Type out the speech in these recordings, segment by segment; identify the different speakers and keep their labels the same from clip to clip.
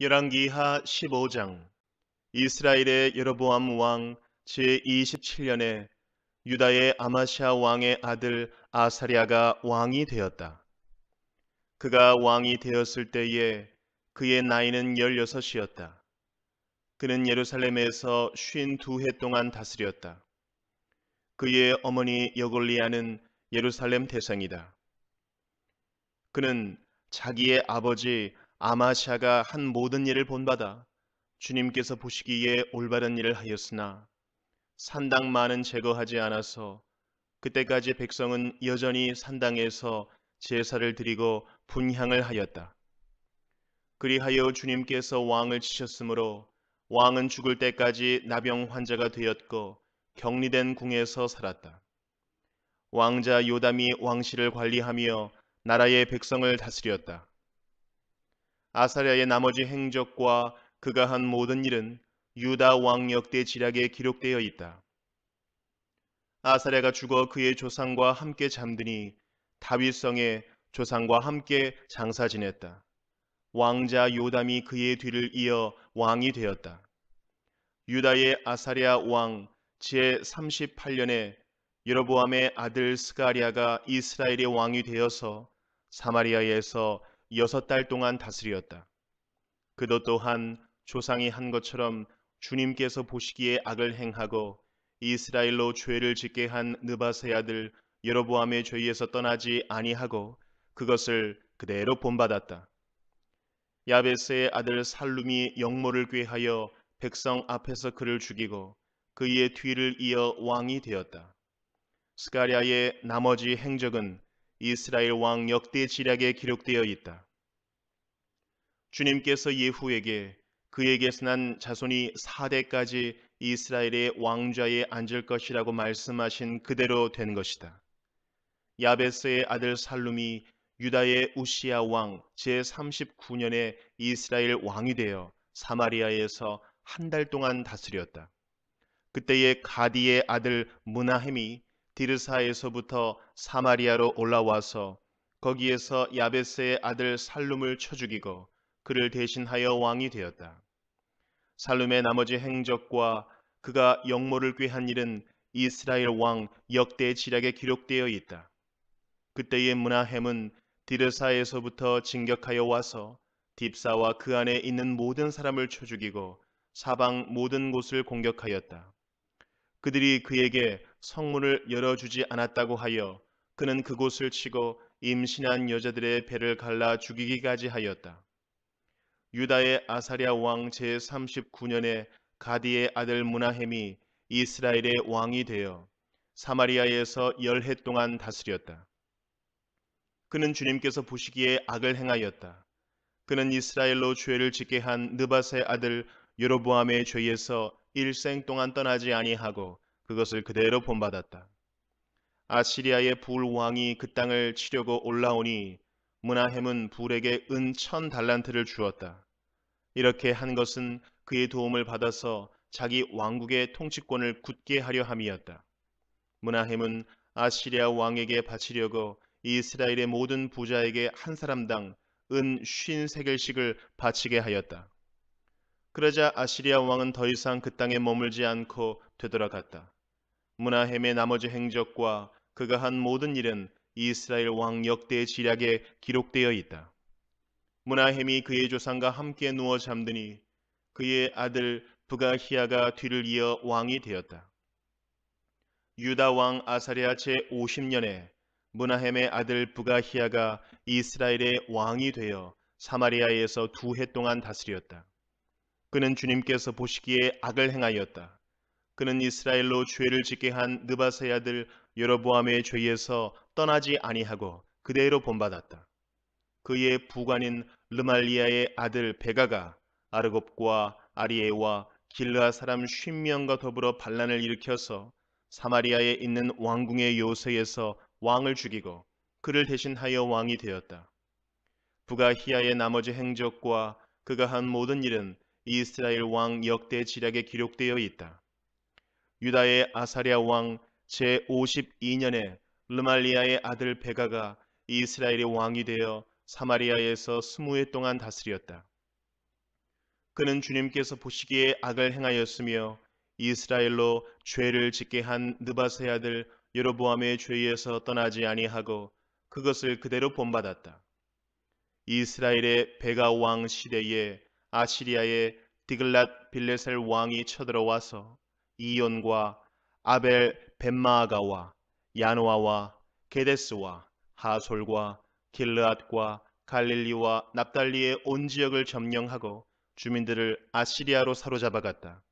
Speaker 1: 열왕기하 15장. 이스라엘의 여로보암 왕 제27년에 유다의 아마시아 왕의 아들 아사랴가 왕이 되었다. 그가 왕이 되었을 때에 그의 나이는 16이었다. 그는 예루살렘에서 52해 동안 다스렸다. 그의 어머니 여골리아는 예루살렘 대성이다. 그는 자기의 아버지 아마시아가 한 모든 일을 본받아 주님께서 보시기에 올바른 일을 하였으나 산당 많은 제거하지 않아서 그때까지 백성은 여전히 산당에서 제사를 드리고 분향을 하였다. 그리하여 주님께서 왕을 치셨으므로 왕은 죽을 때까지 나병 환자가 되었고 격리된 궁에서 살았다. 왕자 요담이 왕실을 관리하며 나라의 백성을 다스렸다. 아사랴의 나머지 행적과 그가 한 모든 일은 유다 왕 역대 지략에 기록되어 있다. 아사랴가 죽어 그의 조상과 함께 잠드니 다윗성에 조상과 함께 장사 지냈다. 왕자 요담이 그의 뒤를 이어 왕이 되었다. 유다의 아사랴 왕 제38년에 여로보암의 아들 스가랴가 이스라엘의 왕이 되어서 사마리아에서 6달 동안 다스렸다. 그도 또한 조상이 한 것처럼 주님께서 보시기에 악을 행하고 이스라엘로 죄를 짓게 한 느바세 아들 여로보암의 죄에서 떠나지 아니하고 그것을 그대로 본받았다. 야베스의 아들 살룸이 영모를 꾀하여 백성 앞에서 그를 죽이고 그의 뒤를 이어 왕이 되었다. 스가랴의 나머지 행적은 이스라엘 왕 역대 지략에 기록되어 있다. 주님께서 예후에게 그에게서 난 자손이 4대까지 이스라엘의 왕좌에 앉을 것이라고 말씀하신 그대로 된 것이다. 야베스의 아들 살룸이 유다의 우시야 왕 제39년에 이스라엘 왕이 되어 사마리아에서 한 달 동안 다스렸다. 그때의 가디의 아들 므나헴이 디르사에서부터 사마리아로 올라와서 거기에서 야베스의 아들 살룸을 쳐 죽이고 그를 대신하여 왕이 되었다. 살룸의 나머지 행적과 그가 영모를 꾀한 일은 이스라엘 왕 역대 지략에 기록되어 있다. 그때의 므나헴은 디르사에서부터 진격하여 와서 딥사와 그 안에 있는 모든 사람을 쳐 죽이고 사방 모든 곳을 공격하였다. 그들이 그에게 성문을 열어주지 않았다고 하여 그는 그곳을 치고 임신한 여자들의 배를 갈라 죽이기까지 하였다. 유다의 아사랴 왕 제39년에 가디의 아들 므나헴이 이스라엘의 왕이 되어 사마리아에서 10해 동안 다스렸다. 그는 주님께서 보시기에 악을 행하였다. 그는 이스라엘로 죄를 짓게 한 느밧의 아들 여로보암의 죄에서 일생 동안 떠나지 아니하고 그것을 그대로 본받았다. 아시리아의 불 왕이 그 땅을 치려고 올라오니 므나헴은 불에게 은 1000달란트를 주었다. 이렇게 한 것은 그의 도움을 받아서 자기 왕국의 통치권을 굳게 하려 함이었다. 므나헴은 아시리아 왕에게 바치려고 이스라엘의 모든 부자에게 한 사람당 은 50세겔씩을 바치게 하였다. 그러자 아시리아 왕은 더 이상 그 땅에 머물지 않고 되돌아갔다. 므나헴의 나머지 행적과 그가 한 모든 일은 이스라엘 왕 역대 지략에 기록되어 있다. 므나헴이 그의 조상과 함께 누워 잠드니 그의 아들 브가히야가 뒤를 이어 왕이 되었다. 유다 왕 아사랴 제50년에 므나헴의 아들 브가히야가 이스라엘의 왕이 되어 사마리아에서 2해 동안 다스렸다. 그는 주님께서 보시기에 악을 행하였다. 그는 이스라엘로 죄를 짓게 한 느밧의 아들 여로보암의 죄에서 떠나지 아니하고 그대로 본받았다. 그의 부관인 르말리아의 아들 베가가 아르곱과 아리에와 길르아 사람 50명과 더불어 반란을 일으켜서 사마리아에 있는 왕궁의 요새에서 왕을 죽이고 그를 대신하여 왕이 되었다. 부가히야의 나머지 행적과 그가 한 모든 일은 이스라엘 왕 역대 지략에 기록되어 있다. 유다의 아사랴 왕 제52년에 르말리아의 아들 베가가 이스라엘의 왕이 되어 사마리아에서 20해 동안 다스렸다. 그는 주님께서 보시기에 악을 행하였으며 이스라엘로 죄를 짓게 한 느바스의 아들 여로보암의 죄에서 떠나지 아니하고 그것을 그대로 본받았다. 이스라엘의 베가 왕 시대에 아시리아의 디글랏 빌레셀 왕이 쳐들어와서 이온과 아벨 벳마아가와 야노아와 게데스와 하솔과 길르앗과 갈릴리와 납달리의 온 지역을 점령하고 주민들을 아시리아로 사로잡아갔다.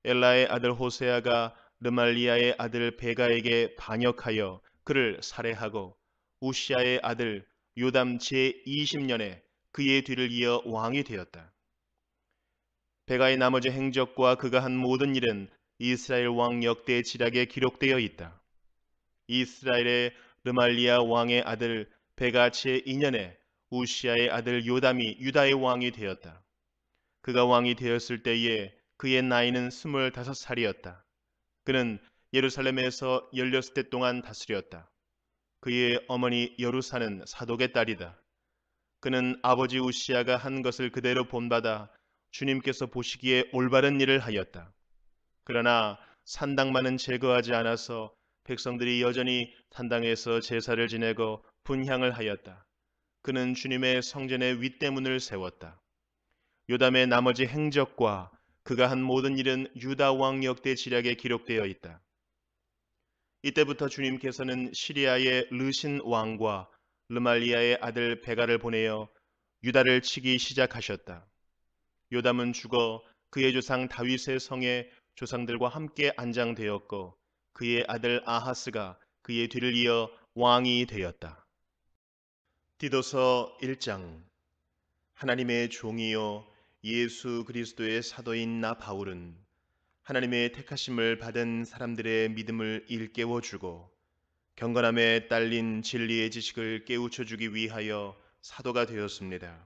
Speaker 1: 엘라의 아들 호세아가 르말리아의 아들 베가에게 반역하여 그를 살해하고 우시아의 아들 요담 제20년에 그의 뒤를 이어 왕이 되었다. 베가의 나머지 행적과 그가 한 모든 일은 이스라엘 왕 역대 지략에 기록되어 있다. 이스라엘의 르말리아 왕의 아들 베가 제2년에 우시아의 아들 요담이 유다의 왕이 되었다. 그가 왕이 되었을 때에 그의 나이는 25살이었다. 그는 예루살렘에서 16대 동안 다스렸다. 그의 어머니 여루사는 사독의 딸이다. 그는 아버지 우시아가 한 것을 그대로 본받아 주님께서 보시기에 올바른 일을 하였다. 그러나 산당만은 제거하지 않아서 백성들이 여전히 산당에서 제사를 지내고 분향을 하였다. 그는 주님의 성전의 윗대문을 세웠다. 요담의 나머지 행적과 그가 한 모든 일은 유다 왕 역대 지략에 기록되어 있다. 이때부터 주님께서는 시리아의 르신 왕과 르말리아의 아들 베가를 보내어 유다를 치기 시작하셨다. 요담은 죽어 그의 조상 다윗의 성에 조상들과 함께 안장되었고 그의 아들 아하스가 그의 뒤를 이어 왕이 되었다. 디도서 1장. 하나님의 종이요 예수 그리스도의 사도인 나 바울은 하나님의 택하심을 받은 사람들의 믿음을 일깨워 주고 경건함에 딸린 진리의 지식을 깨우쳐 주기 위하여 사도가 되었습니다.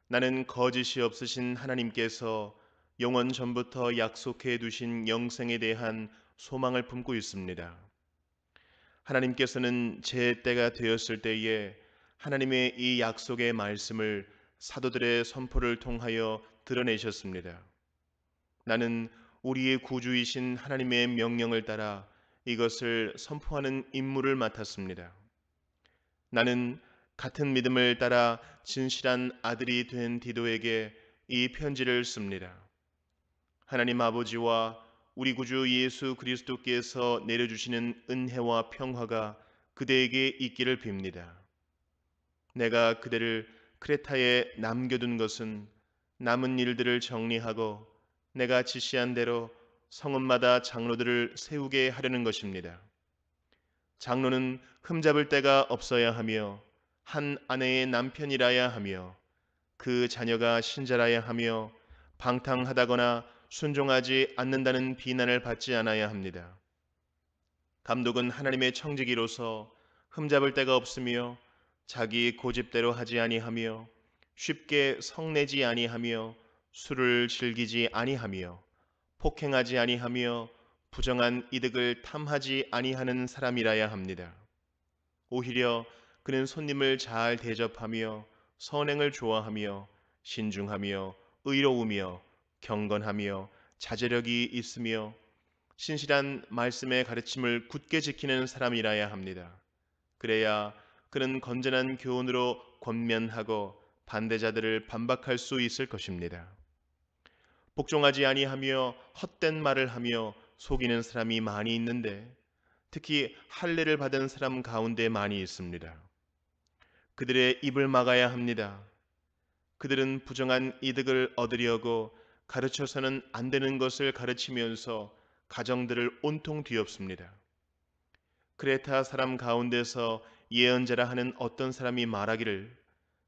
Speaker 1: 나는 거짓이 없으신 하나님께서 영원 전부터 약속해 두신 영생에 대한 소망을 품고 있습니다. 하나님께서는 제 때가 되었을 때에 하나님의 이 약속의 말씀을 사도들의 선포를 통하여 드러내셨습니다. 나는 우리의 구주이신 하나님의 명령을 따라 이것을 선포하는 임무를 맡았습니다. 나는 같은 믿음을 따라 진실한 아들이 된 디도에게 이 편지를 씁니다. 하나님 아버지와 우리 구주 예수 그리스도께서 내려주시는 은혜와 평화가 그대에게 있기를 빕니다. 내가 그대를 크레타에 남겨둔 것은 남은 일들을 정리하고 내가 지시한 대로 성읍마다 장로들을 세우게 하려는 것입니다. 장로는 흠잡을 데가 없어야 하며 한 아내의 남편이라야 하며 그 자녀가 신자라야 하며 방탕하다거나 순종하지 않는다는 비난을 받지 않아야 합니다. 감독은 하나님의 청지기로서 흠잡을 데가 없으며 자기 고집대로 하지 아니하며 쉽게 성내지 아니하며 술을 즐기지 아니하며 폭행하지 아니하며 부정한 이득을 탐하지 아니하는 사람이라야 합니다. 오히려 그는 손님을 잘 대접하며 선행을 좋아하며 신중하며 의로우며 경건하며 자제력이 있으며 신실한 말씀의 가르침을 굳게 지키는 사람이라야 합니다. 그래야 그는 건전한 교훈으로 권면하고 반대자들을 반박할 수 있을 것입니다. 복종하지 아니하며 헛된 말을 하며 속이는 사람이 많이 있는데 특히 할례를 받은 사람 가운데 많이 있습니다. 그들의 입을 막아야 합니다. 그들은 부정한 이득을 얻으려고 가르쳐서는 안 되는 것을 가르치면서 가정들을 온통 뒤엎습니다. 크레타 사람 가운데서 예언자라 하는 어떤 사람이 말하기를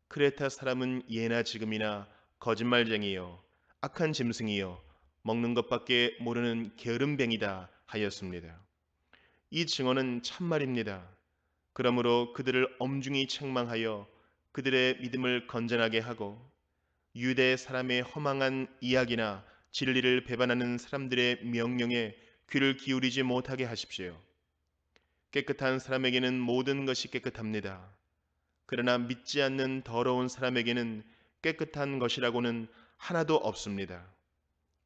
Speaker 1: 크레타 사람은 예나 지금이나 거짓말쟁이요 악한 짐승이요 먹는 것밖에 모르는 게으름뱅이다 하였습니다. 이 증언은 참말입니다. 그러므로 그들을 엄중히 책망하여 그들의 믿음을 건전하게 하고 유대 사람의 허망한 이야기나 진리를 배반하는 사람들의 명령에 귀를 기울이지 못하게 하십시오. 깨끗한 사람에게는 모든 것이 깨끗합니다. 그러나 믿지 않는 더러운 사람에게는 깨끗한 것이라고는 하나도 없습니다.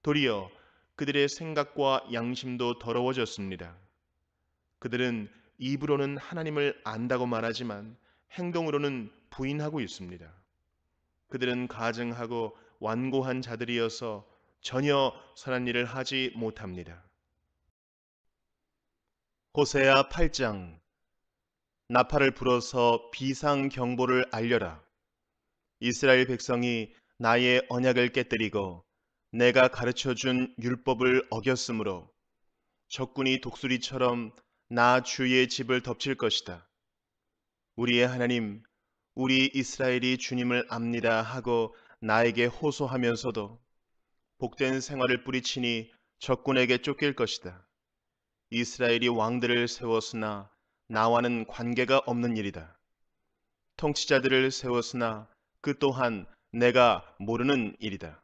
Speaker 1: 도리어 그들의 생각과 양심도 더러워졌습니다. 그들은 입으로는 하나님을 안다고 말하지만 행동으로는 부인하고 있습니다. 그들은 가증하고 완고한 자들이어서 전혀 선한 일을 하지 못합니다. 호세아 8장. 나팔을 불어서 비상 경보를 알려라. 이스라엘 백성이 나의 언약을 깨뜨리고 내가 가르쳐 준 율법을 어겼으므로 적군이 독수리처럼 나 주의 집을 덮칠 것이다. 우리의 하나님, 우리 이스라엘이 주님을 압니다 하고 나에게 호소하면서도 복된 생활을 뿌리치니 적군에게 쫓길 것이다. 이스라엘이 왕들을 세웠으나 나와는 관계가 없는 일이다. 통치자들을 세웠으나 그 또한 내가 모르는 일이다.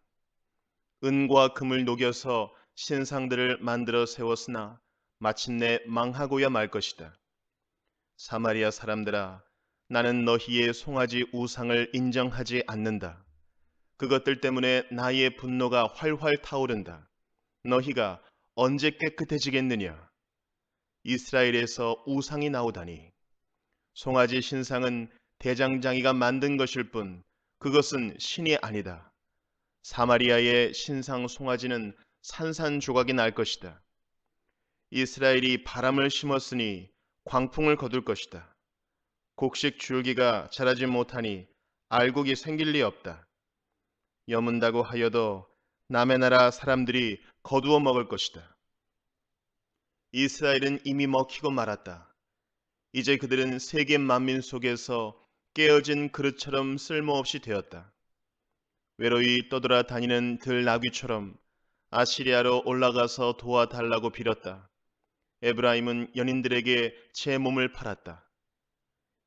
Speaker 1: 은과 금을 녹여서 신상들을 만들어 세웠으나 마침내 망하고야 말 것이다. 사마리아 사람들아, 나는 너희의 송아지 우상을 인정하지 않는다. 그것들 때문에 나의 분노가 활활 타오른다. 너희가 언제 깨끗해지겠느냐? 이스라엘에서 우상이 나오다니. 송아지 신상은 대장장이가 만든 것일 뿐 그것은 신이 아니다. 사마리아의 신상 송아지는 산산조각이 날 것이다. 이스라엘이 바람을 심었으니 광풍을 거둘 것이다. 곡식 줄기가 자라지 못하니 알곡이 생길 리 없다. 여문다고 하여도 남의 나라 사람들이 거두어 먹을 것이다. 이스라엘은 이미 먹히고 말았다. 이제 그들은 세계 만민 속에서 깨어진 그릇처럼 쓸모없이 되었다. 외로이 떠돌아다니는 들나귀처럼 아시리아로 올라가서 도와달라고 빌었다. 에브라임은 연인들에게 제 몸을 팔았다.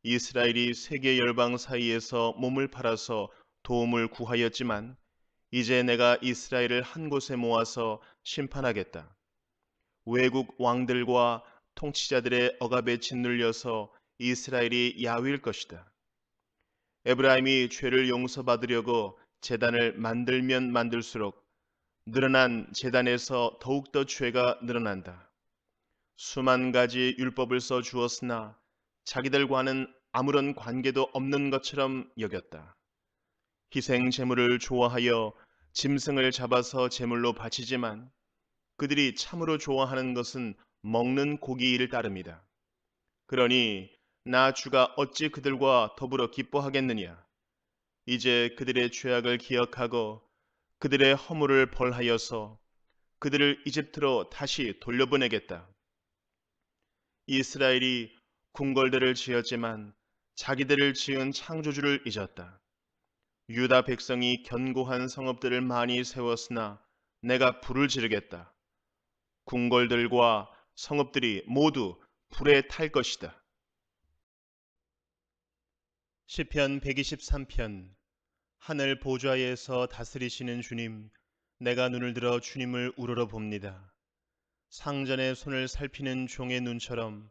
Speaker 1: 이스라엘이 세계 열방 사이에서 몸을 팔아서 도움을 구하였지만 이제 내가 이스라엘을 한 곳에 모아서 심판하겠다. 외국 왕들과 통치자들의 억압에 짓눌려서 이스라엘이 야위일 것이다. 에브라임이 죄를 용서받으려고 제단을 만들면 만들수록 늘어난 제단에서 더욱더 죄가 늘어난다. 수만 가지 율법을 써 주었으나 자기들과는 아무런 관계도 없는 것처럼 여겼다. 희생 제물을 좋아하여 짐승을 잡아서 제물로 바치지만 그들이 참으로 좋아하는 것은 먹는 고기를 따릅니다. 그러니 나 주가 어찌 그들과 더불어 기뻐하겠느냐? 이제 그들의 죄악을 기억하고 그들의 허물을 벌하여서 그들을 이집트로 다시 돌려보내겠다. 이스라엘이 궁궐들을 지었지만 자기들을 지은 창조주를 잊었다. 유다 백성이 견고한 성읍들을 많이 세웠으나 내가 불을 지르겠다. 궁궐들과 성읍들이 모두 불에 탈 것이다. 시편 123편. 하늘 보좌에서 다스리시는 주님, 내가 눈을 들어 주님을 우러러 봅니다. 상전의 손을 살피는 종의 눈처럼,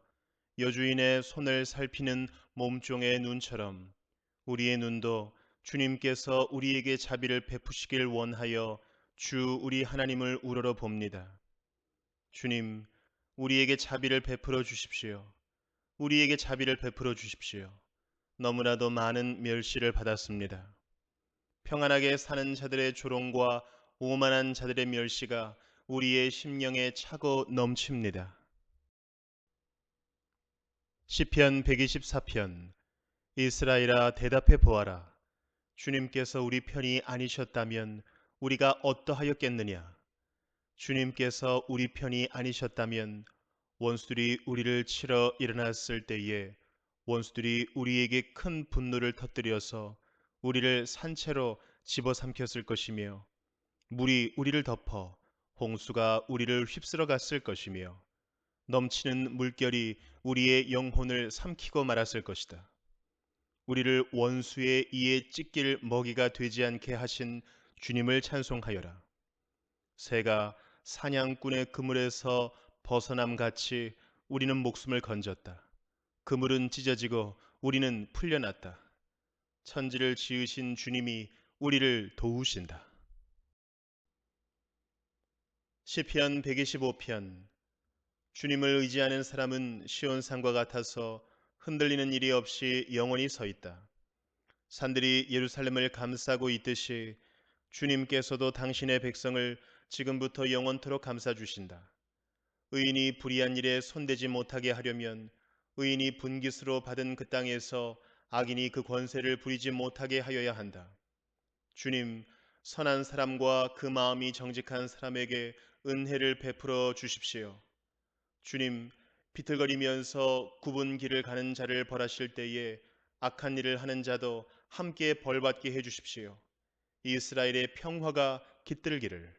Speaker 1: 여주인의 손을 살피는 몸종의 눈처럼 우리의 눈도 주님께서 우리에게 자비를 베푸시길 원하여 주 우리 하나님을 우러러 봅니다. 주님, 우리에게 자비를 베풀어 주십시오. 우리에게 자비를 베풀어 주십시오. 너무나도 많은 멸시를 받았습니다. 평안하게 사는 자들의 조롱과 오만한 자들의 멸시가 우리의 심령에 차고 넘칩니다. 시편 124편. 이스라엘아, 대답해 보아라. 주님께서 우리 편이 아니셨다면 우리가 어떠하였겠느냐? 주님께서 우리 편이 아니셨다면 원수들이 우리를 치러 일어났을 때에 원수들이 우리에게 큰 분노를 터뜨려서 우리를 산채로 집어삼켰을 것이며 물이 우리를 덮어 홍수가 우리를 휩쓸어 갔을 것이며 넘치는 물결이 우리의 영혼을 삼키고 말았을 것이다. 우리를 원수의 이에 찢길 먹이가 되지 않게 하신 주님을 찬송하여라. 새가 사냥꾼의 그물에서 벗어남같이 우리는 목숨을 건졌다. 그물은 찢어지고 우리는 풀려났다. 천지를 지으신 주님이 우리를 도우신다. 시편 125편. 주님을 의지하는 사람은 시온산과 같아서 흔들리는 일이 없이 영원히 서 있다. 산들이 예루살렘을 감싸고 있듯이 주님께서도 당신의 백성을 지금부터 영원토록 감싸 주신다. 의인이 불의한 일에 손대지 못하게 하려면 의인이 분깃으로 받은 그 땅에서 악인이 그 권세를 부리지 못하게 하여야 한다. 주님, 선한 사람과 그 마음이 정직한 사람에게 은혜를 베풀어 주십시오. 주님, 비틀거리면서 굽은 길을 가는 자를 벌하실 때에 악한 일을 하는 자도 함께 벌받게 해 주십시오. 이스라엘의 평화가 깃들기를.